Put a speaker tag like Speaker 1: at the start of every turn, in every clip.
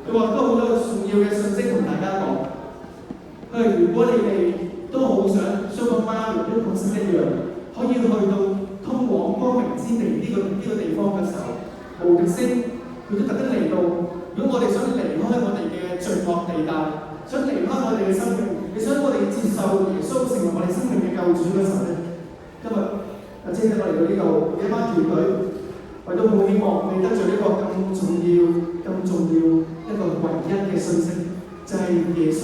Speaker 1: 佢話都好多重要嘅信息同大家講。佢話如果你哋都好想像個媽咪呢個信息一樣，可以去到通往光明之地呢個地方嘅時候，無極星佢都特登嚟到。如果我哋想離開我哋嘅罪惡地帶，想離開我哋嘅生命，你想我哋接受耶穌成為我哋生命嘅救主嘅時候咧，今日阿姐我嚟到呢度一班團隊，我都好希望你得著呢個咁重要一個唯一嘅信息，就係耶穌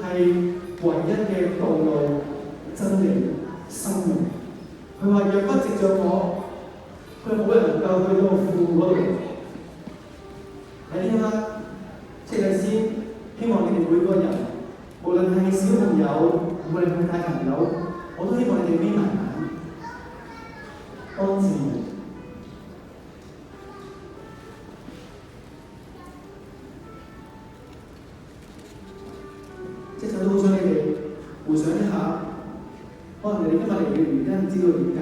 Speaker 1: 係唯一嘅道路、真理、生命。佢話：若不藉著我，佢冇人能夠去到父嗰度。喺呢一刻，謝禮先希望你哋每個人，無論係小朋友，無論係大朋友，我都希望你哋眯埋眼，安靜。即係都好想你哋回想一下，可能你哋今日嚟嘅原因唔知道點解，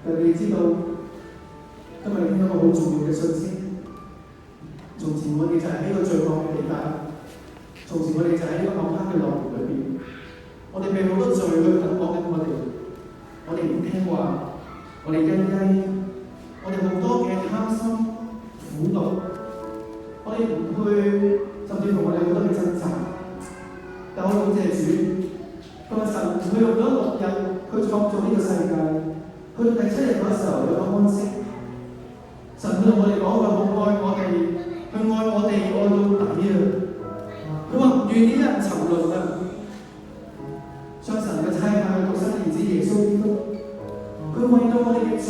Speaker 1: 但係你知道今日你聽到一個好重要嘅信息。從前我哋就係喺個罪惡嘅地帶，從前我哋就喺呢個暗黑嘅樂園裏邊，我哋被好多罪去捆綁緊我哋唔聽話，我哋曳曳，我哋好多嘅貪心、苦毒。我哋唔去，甚至乎我哋好多嘅掙扎。但我感謝主，佢話神佢用咗6日去創造呢個世界，去到第7日嗰時候有個安息。神對我哋講佢好愛我哋，佢愛我哋愛到底啊！佢話唔願意人沉淪啊！將神嘅差派獨生兒子耶穌基督，佢為到我哋嘅罪，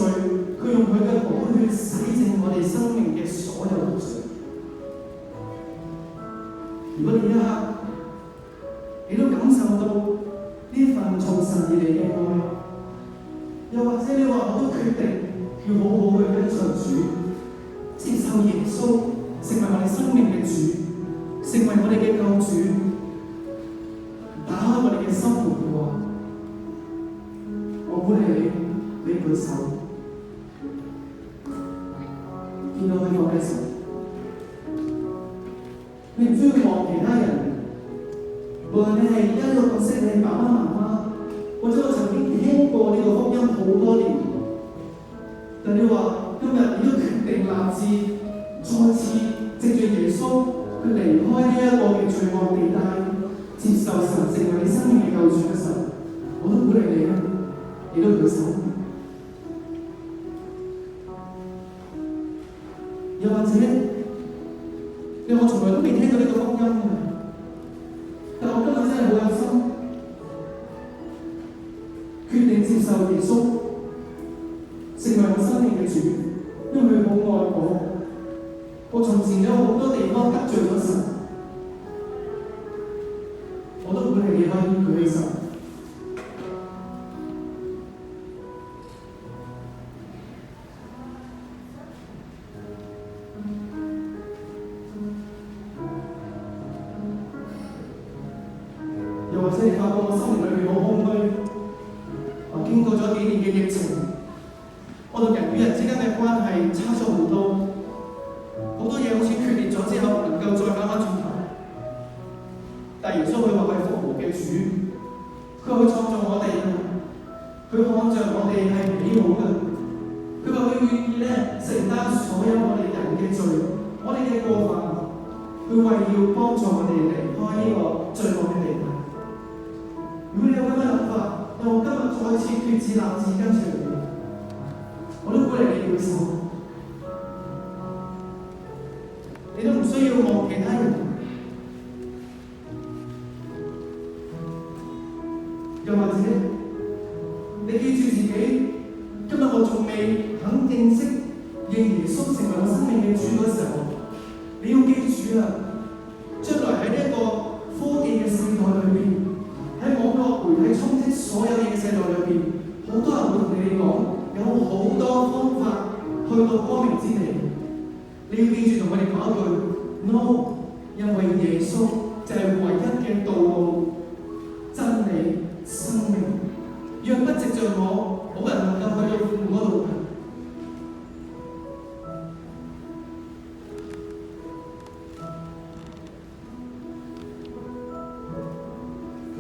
Speaker 1: 佢用佢嘅寶血洗淨我哋生命嘅所有嘅罪。如果你一刻，你都感受到呢份從神而嚟嘅愛，又或者你話我都決定要好好去跟隨主，接受耶穌成為我哋生命嘅主，成為我哋嘅救主，打開我哋嘅生活嘅話，我鼓勵你舉手，見到佢放喺手。你唔需要望其他人，無論你係一個角色，你係爸爸媽媽，或者我曾經聽過呢個福音好多年，但你話今日你都決定立志，再次藉住耶穌去離開呢一個嘅罪惡地帶，接受神成為你生命嘅救主嘅時候，我都鼓勵你啦，你都舉手。又或者，我從來都未聽過呢個福音嘅，但我今日真係好有心，決定接受耶穌，成為我生命嘅主，因為佢好愛我。我從前有好多地方得罪咗神，我都鼓勵你可以舉起手。又或者你發覺我心靈裏面好空虛，我經過咗幾年嘅疫情，我同人與人之間嘅關係差咗好多，好多嘢好似決裂咗之後唔能夠再返返轉頭。但耶穌佢話佢係復活嘅主，佢去創造我哋，佢看着我哋係美好嘅，佢話佢願意承擔所有我哋人嘅罪，我哋嘅過犯，佢為要幫助我哋離開呢個罪惡嘅地帶。如果你有咁嘅諗法，我今日再次決志立志跟隨你，我都鼓勵你舉手。你都唔需要望其他人，又或者你記住自己，今日我仲未肯認識認耶穌成為我生命嘅主嗰時候，你要記住啊！將來喺呢一個科技嘅時代裏邊，喺網絡媒體充斥所有嘢嘅世代裏邊，好多人會同你哋講，有好多方法去到光明之地。你要記住同佢哋講一句 no， 因為耶穌就係唯一嘅道路、真理、生命。若不藉著我，冇人能夠去到父嗰度。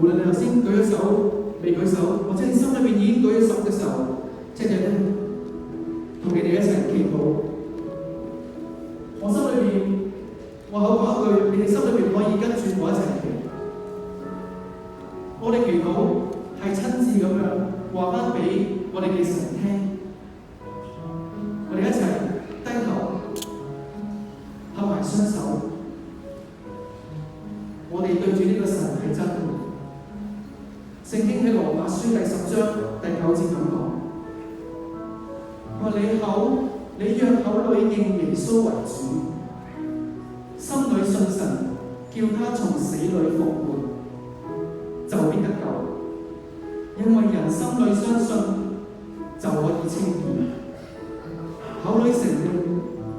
Speaker 1: 無論你頭先舉咗手、未舉手，或者你心裏邊已經舉咗手嘅時候，即係咧同你哋一齊祈禱。我心裏邊，我口講一句，你哋心裏邊可以跟住我一齊祈。我哋祈禱係親自咁樣話翻俾我哋嘅神聽。我哋一齊低頭，合埋雙手。我哋對住呢個神係真嘅。聖經喺羅馬書第10章第9節咁講：話你若口裏認耶穌為主，心裏信神，叫他從死裏復活，就必得救。因為人心裏相信，就可以稱義，口裏承認，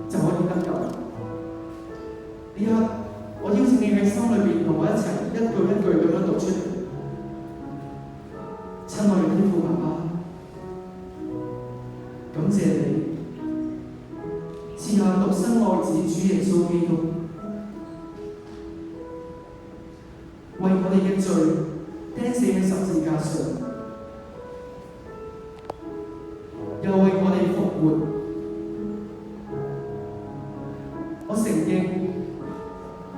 Speaker 1: 就可以得救。呢刻，我邀請你喺心裏邊同我一齊一句一句咁樣讀出嚟。親愛嘅天父爸爸，感謝你賜下獨生愛子主耶穌基督，為我哋嘅罪釘死喺十字架上，又為我哋復活。我承認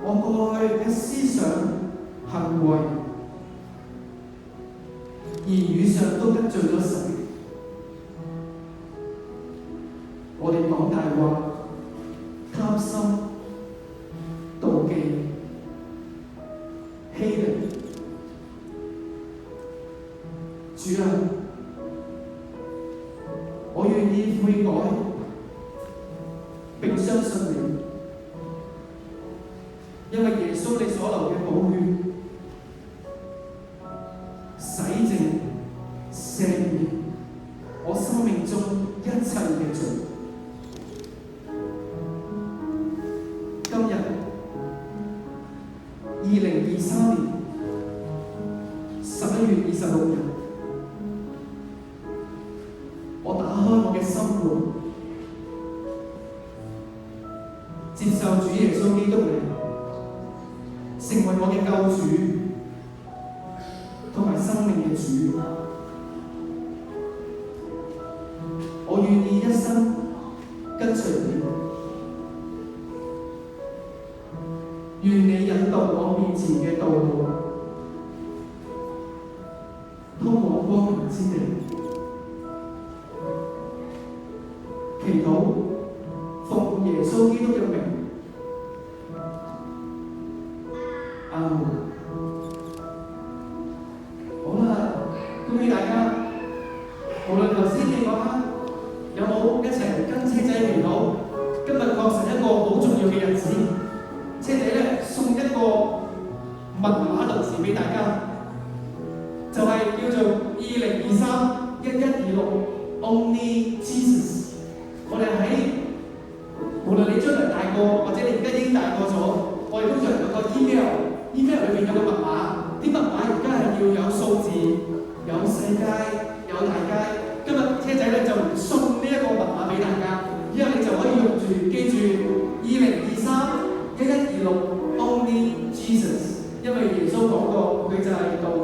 Speaker 1: 我過去嘅思想、行為、言語上都得罪咗神。我哋講大話、貪心、妒忌、欺凌。主啊，我願意悔改，並相信你，因為耶穌你所流嘅寶血洗淨、赦免我生命中一切嘅罪。今日2023年11月26日，我打開我嘅心門，接受主耶穌基督嚟成為我嘅救主同埋生命嘅主。我願意一生跟隨你，願你引導我面前嘅道路，通往光明之地。祈禱奉耶穌基督嘅名，阿門。好啦，恭喜大家！無論頭先你嗰刻有冇一齊跟車仔祈禱，今日確實一個好重要嘅日子。車仔咧送一個密碼特字俾大家，就係叫做2023-1126 Only Jesus。我哋喺無論你將來大個，或者你而家已經大個咗，我哋通常有個 email 裏邊有個密碼，啲密碼而家係要有數字、有世界、有大街。今日車仔咧就送呢一個密碼俾大家，因為你就可以用住記住2023-1126 Only Jesus， 因為耶穌講過佢就係道。